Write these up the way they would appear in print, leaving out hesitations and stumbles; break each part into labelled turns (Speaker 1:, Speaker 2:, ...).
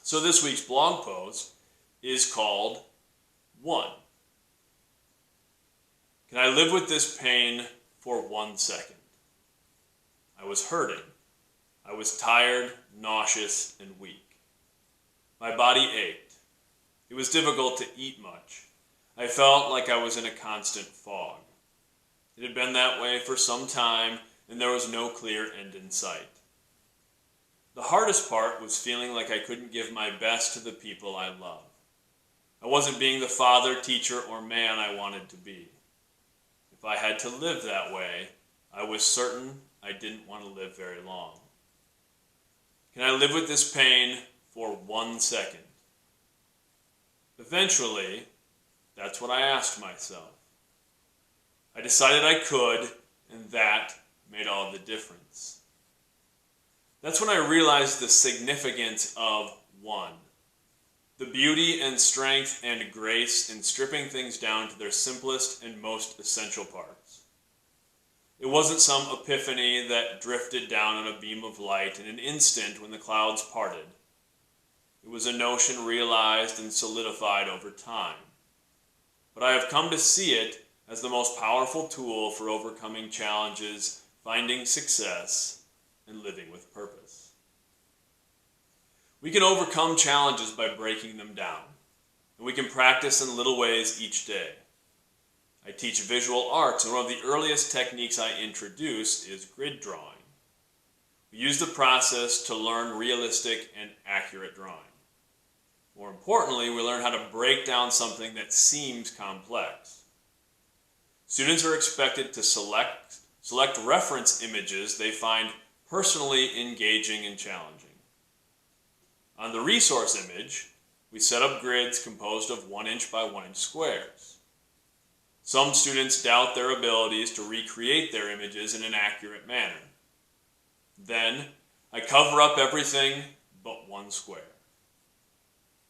Speaker 1: So this week's blog post is called 1. Can I live with this pain for 1 second? I was hurting. I was tired, nauseous, and weak. My body ached. It was difficult to eat much. I felt like I was in a constant fog. It had been that way for some time, and there was no clear end in sight. The hardest part was feeling like I couldn't give my best to the people I love. I wasn't being the father, teacher, or man I wanted to be. If I had to live that way, I was certain I didn't want to live very long. Can I live with this pain for 1 second? Eventually, that's what I asked myself. I decided I could, and that made all the difference. That's when I realized the significance of 1. The beauty and strength and grace in stripping things down to their simplest and most essential parts. It wasn't some epiphany that drifted down on a beam of light in an instant when the clouds parted. It was a notion realized and solidified over time. But I have come to see it as the most powerful tool for overcoming challenges, finding success, and living with purpose. We can overcome challenges by breaking them down, and we can practice in little ways each day. I teach visual arts, and one of the earliest techniques I introduce is grid drawing. We use the process to learn realistic and accurate drawing. More importantly, we learn how to break down something that seems complex. Students are expected to select reference images they find personally engaging and challenging. On the resource image, we set up grids composed of 1 inch by 1 inch squares. Some students doubt their abilities to recreate their images in an accurate manner. Then, I cover up everything but 1 square.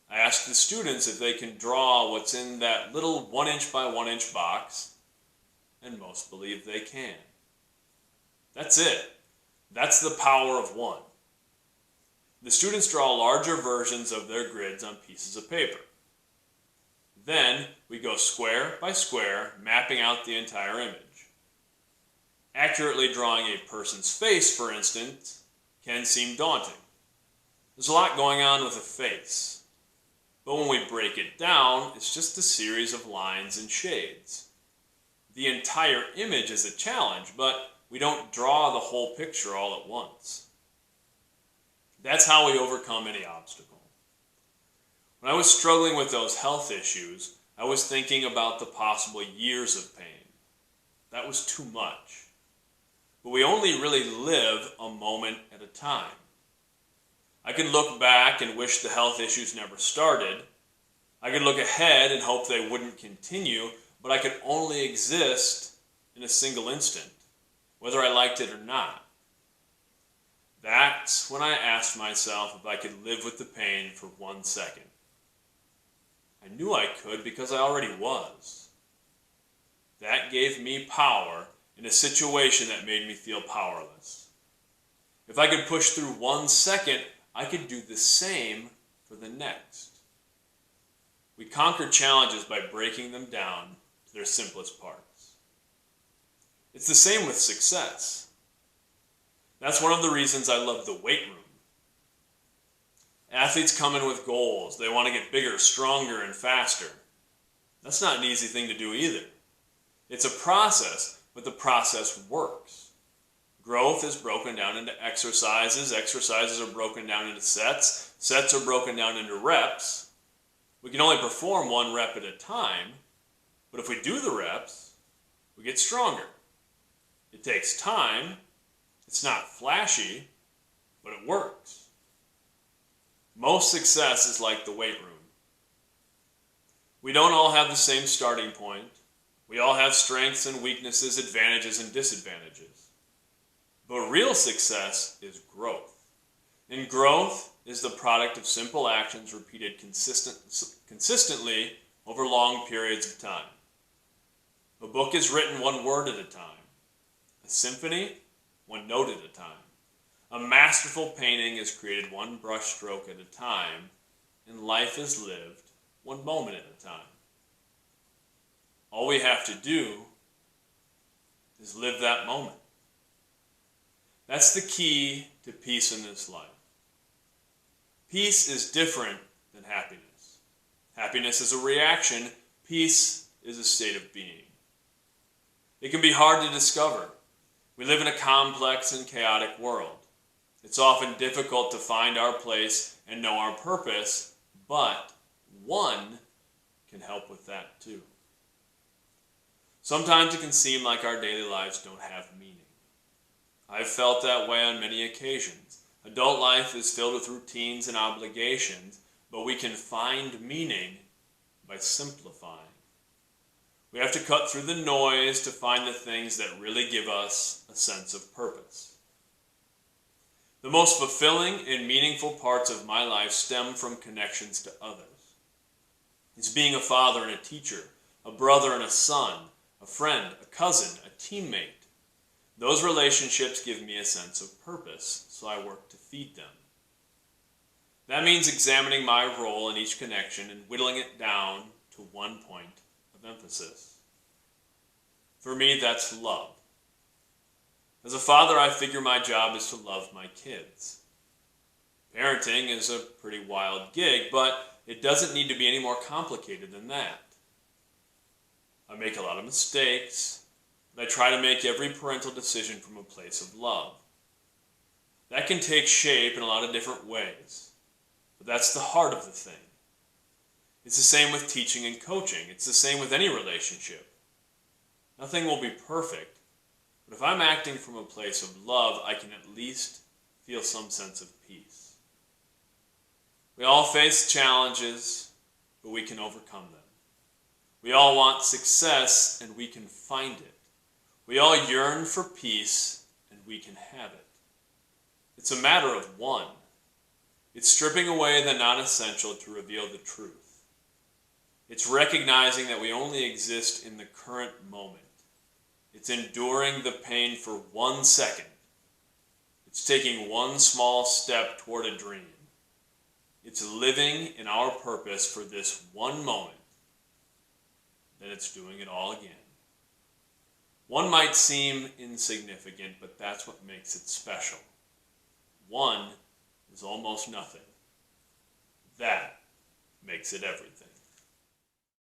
Speaker 1: I ask the students if they can draw what's in that little 1 inch by 1 inch box, and most believe they can. That's it. That's the power of 1. The students draw larger versions of their grids on pieces of paper. Then we go square by square, mapping out the entire image. Accurately drawing a person's face, for instance, can seem daunting. There's a lot going on with a face. But when we break it down, it's just a series of lines and shades. The entire image is a challenge, but we don't draw the whole picture all at once. That's how we overcome any obstacle. When I was struggling with those health issues, I was thinking about the possible years of pain. That was too much. But we only really live a moment at a time. I could look back and wish the health issues never started. I could look ahead and hope they wouldn't continue, but I could only exist in a single instant, whether I liked it or not. That's when I asked myself if I could live with the pain for 1 second. I knew I could because I already was. That gave me power in a situation that made me feel powerless. If I could push through 1 second, I could do the same for the next. We conquer challenges by breaking them down to their simplest parts. It's the same with success. That's one of the reasons I love the weight room. Athletes come in with goals. They want to get bigger, stronger, and faster. That's not an easy thing to do either. It's a process, but the process works. Growth is broken down into exercises. Exercises are broken down into sets. Sets are broken down into reps. We can only perform 1 rep at a time, but if we do the reps, we get stronger. It takes time. It's not flashy, but it works. Most success is like the weight room. We don't all have the same starting point. We all have strengths and weaknesses, advantages and disadvantages. But real success is growth. And growth is the product of simple actions repeated consistently over long periods of time. A book is written 1 word at a time. A symphony, 1 note at a time. A masterful painting is created 1 brush stroke at a time, and life is lived one moment at a time. All we have to do is live that moment. That's the key to peace in this life. Peace is different than happiness. Happiness is a reaction. Peace is a state of being. It can be hard to discover. We live in a complex and chaotic world. It's often difficult to find our place and know our purpose, but one can help with that too. Sometimes it can seem like our daily lives don't have meaning. I've felt that way on many occasions. Adult life is filled with routines and obligations, but we can find meaning by simplifying. We have to cut through the noise to find the things that really give us a sense of purpose. The most fulfilling and meaningful parts of my life stem from connections to others. It's being a father and a teacher, a brother and a son, a friend, a cousin, a teammate. Those relationships give me a sense of purpose, so I work to feed them. That means examining my role in each connection and whittling it down to one point of emphasis. For me, that's love. As a father, I figure my job is to love my kids. Parenting is a pretty wild gig, but it doesn't need to be any more complicated than that. I make a lot of mistakes, but I try to make every parental decision from a place of love. That can take shape in a lot of different ways, but that's the heart of the thing. It's the same with teaching and coaching. It's the same with any relationship. Nothing will be perfect, but if I'm acting from a place of love, I can at least feel some sense of peace. We all face challenges, but we can overcome them. We all want success, and we can find it. We all yearn for peace, and we can have it. It's a matter of one. It's stripping away the non-essential to reveal the truth. It's recognizing that we only exist in the current moment. It's enduring the pain for 1 second. It's taking one small step toward a dream. It's living in our purpose for this one moment. Then it's doing it all again. One might seem insignificant, but that's what makes it special. One is almost nothing. That makes it everything.